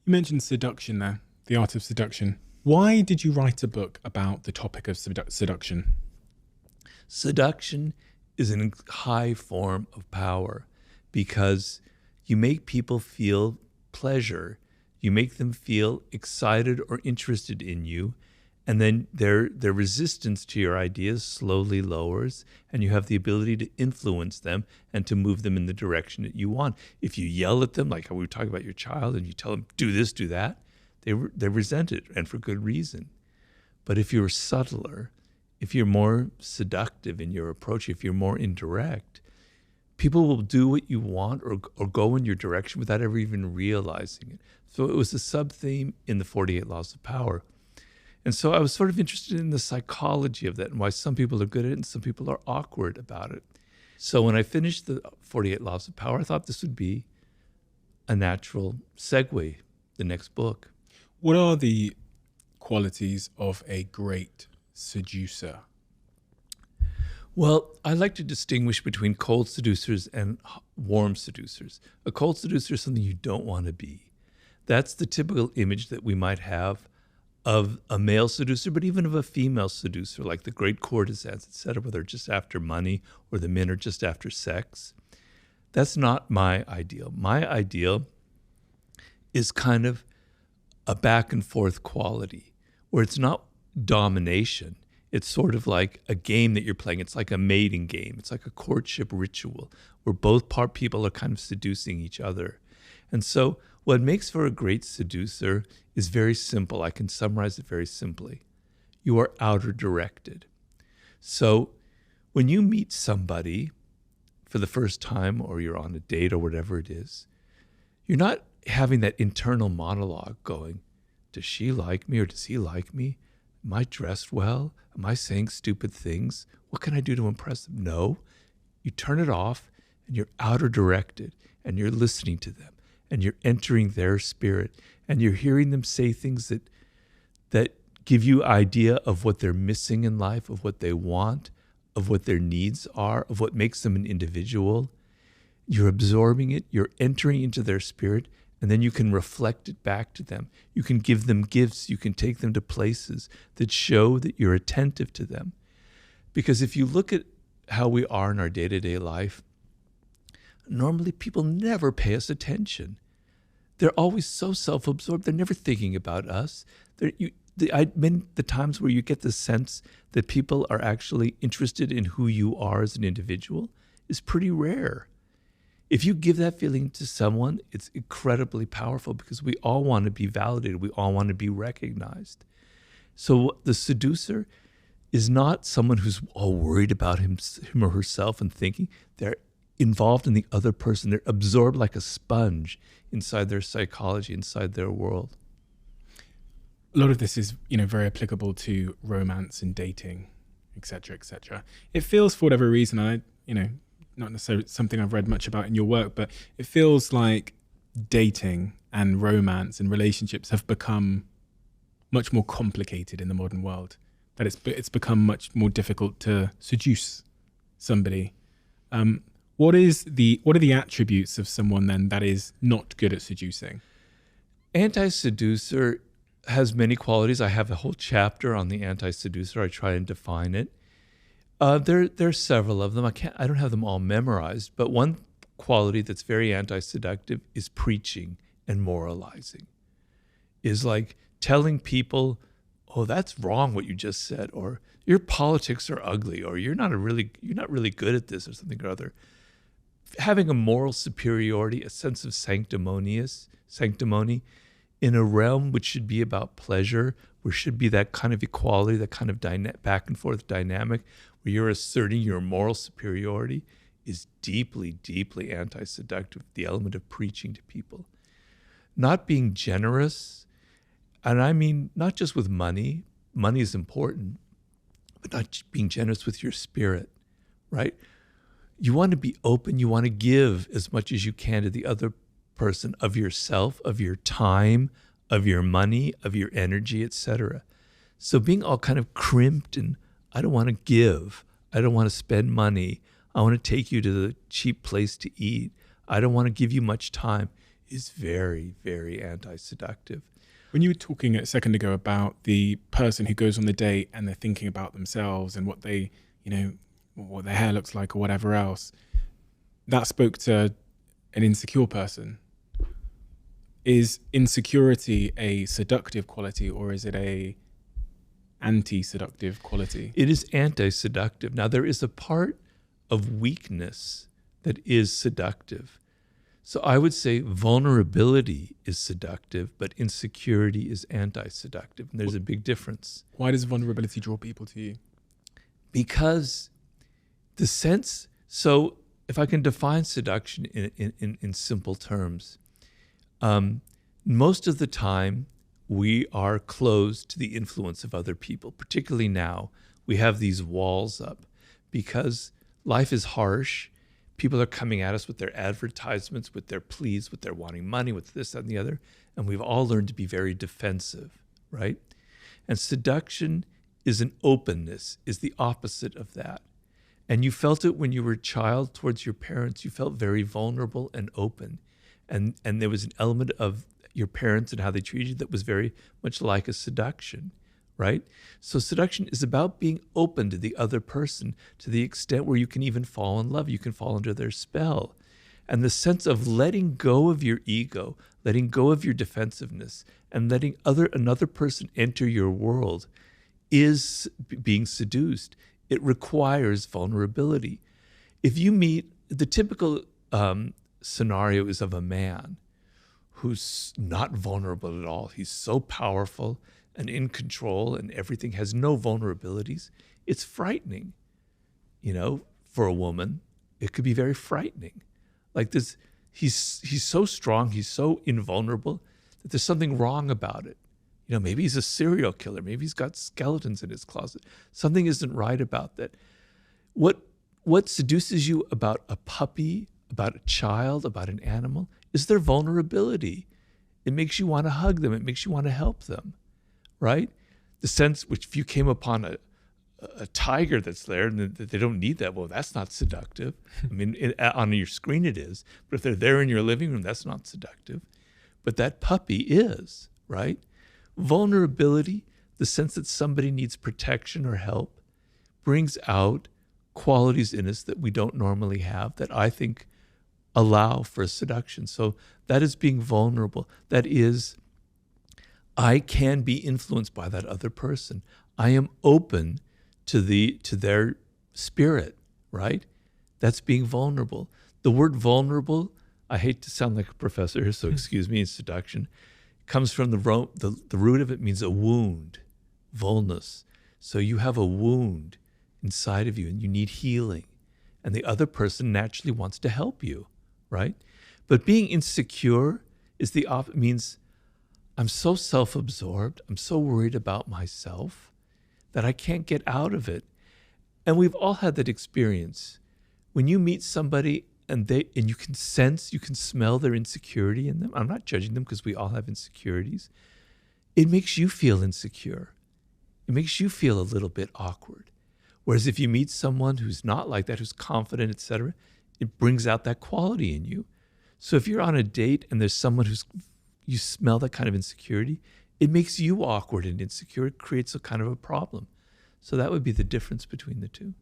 You mentioned seduction there, the art of seduction. Why did you write a book about the topic of seduction? Seduction is a high form of power because you make people feel pleasure. You make them feel excited or interested in you, and then their resistance to your ideas slowly lowers, and you have the ability to influence them and to move them in the direction that you want. If you yell at them, like how we were talking about your child, and you tell them, do this, do that, they resent it, and for good reason. But if you're subtler, if you're more seductive in your approach, if you're more indirect, people will do what you want or go in your direction without ever even realizing it. So it was a sub-theme in the 48 Laws of Power. And so I was sort of interested in the psychology of that and why some people are good at it and some people are awkward about it. So when I finished the 48 Laws of Power, I thought this would be a natural segue, the next book. What are the qualities of a great seducer? Well, I like to distinguish between cold seducers and warm seducers. A cold seducer is something you don't want to be. That's the typical image that we might have of a male seducer, but even of a female seducer, like the great courtesans, etc., where they're just after money or the men are just after sex. That's not my ideal. My ideal is kind of a back and forth quality where it's not domination. It's sort of like a game that you're playing. It's like a mating game. It's like a courtship ritual where both people are kind of seducing each other. And so what makes for a great seducer is very simple. I can summarize it very simply. You are outer directed. So when you meet somebody for the first time or you're on a date or whatever it is, you're not having that internal monologue going, does she like me or does he like me? Am I dressed well? Am I saying stupid things? What can I do to impress them? No. You turn it off and you're outer directed and you're listening to them and you're entering their spirit and you're hearing them say things that give you idea of what they're missing in life, of what they want, of what their needs are, of what makes them an individual. You're absorbing it, you're entering into their spirit, and then you can reflect it back to them. You can give them gifts. You can take them to places that show that you're attentive to them. Because if you look at how we are in our day-to-day life, normally people never pay us attention. They're always so self-absorbed. They're never thinking about us. The times where you get the sense that people are actually interested in who you are as an individual is pretty rare. If you give that feeling to someone, it's incredibly powerful because we all want to be validated. We all want to be recognized. So the seducer is not someone who's all worried about him or herself and thinking. They're involved in the other person. They're absorbed like a sponge inside their psychology, inside their world. A lot of this is, very applicable to romance and dating, etc., etc. It feels, for whatever reason, not necessarily something I've read much about in your work, but it feels like dating and romance and relationships have become much more complicated in the modern world. That it's become much more difficult to seduce somebody. What are the attributes of someone then that is not good at seducing? Anti-seducer has many qualities. I have a whole chapter on the anti-seducer. I try and define it. There's several of them. I don't have them all memorized, but one quality that's very anti-seductive is preaching and moralizing. Is like telling people, "Oh, that's wrong what you just said," or "Your politics are ugly," or you're not really good at this," or something or other. Having a moral superiority, a sense of sanctimony in a realm which should be about pleasure, where should be that kind of equality, that kind of back and forth dynamic, where you're asserting your moral superiority, is deeply, deeply anti-seductive, the element of preaching to people. Not being generous, and I mean not just with money is important, but not being generous with your spirit, right? You want to be open, you want to give as much as you can to the other person of yourself, of your time, of your money, of your energy, etc. So being all kind of crimped and I don't want to give, I don't want to spend money, I want to take you to the cheap place to eat, I don't want to give you much time. is very, very anti-seductive. When you were talking a second ago about the person who goes on the date and they're thinking about themselves and what they, what their hair looks like or whatever else, that spoke to an insecure person. Is insecurity a seductive quality, or is it a anti-seductive quality? It is anti-seductive. Now, there is a part of weakness that is seductive. So I would say vulnerability is seductive, but insecurity is anti-seductive. And there's a big difference. Why does vulnerability draw people to you? Because the sense, so if I can define seduction in simple terms, most of the time we are closed to the influence of other people. Particularly now, we have these walls up because life is harsh. People are coming at us with their advertisements, with their pleas, with their wanting money, with this, that, and the other. And we've all learned to be very defensive, right? And seduction is an openness, is the opposite of that. And you felt it when you were a child towards your parents. You felt very vulnerable and open. And there was an element of your parents and how they treated you that was very much like a seduction, right? So seduction is about being open to the other person to the extent where you can even fall in love. You can fall under their spell. And the sense of letting go of your ego, letting go of your defensiveness, and letting another person enter your world is being seduced. It requires vulnerability. If you meet, the typical scenario is of a man who's not vulnerable at all. He's so powerful and in control and everything, has no vulnerabilities. It's frightening, for a woman. It could be very frightening. Like this, he's so strong, he's so invulnerable that there's something wrong about it. Maybe he's a serial killer. Maybe he's got skeletons in his closet. Something isn't right about that. What seduces you about a puppy, about a child, about an animal, is their vulnerability. It makes you want to hug them. It makes you want to help them, right? The sense which if you came upon a tiger that's there and they don't need that, well, that's not seductive. I mean, on your screen it is, but if they're there in your living room, that's not seductive. But that puppy is, right? Vulnerability, the sense that somebody needs protection or help, brings out qualities in us that we don't normally have that I think allow for seduction. So that is being vulnerable. That is, I can be influenced by that other person. I am open to their spirit, right? That's being vulnerable. The word vulnerable, I hate to sound like a professor here, so excuse me, in seduction, comes from the root of it means a wound, vulnus. So you have a wound inside of you and you need healing. And the other person naturally wants to help you, right? But being insecure is the opposite. Means I'm so self-absorbed, I'm so worried about myself that I can't get out of it. And we've all had that experience. When you meet somebody and you can sense, you can smell their insecurity in them. I'm not judging them because we all have insecurities. It makes you feel insecure. It makes you feel a little bit awkward. Whereas if you meet someone who's not like that, who's confident, etc., it brings out that quality in you. So if you're on a date and there's someone you smell that kind of insecurity, it makes you awkward and insecure. It creates a kind of a problem. So that would be the difference between the two.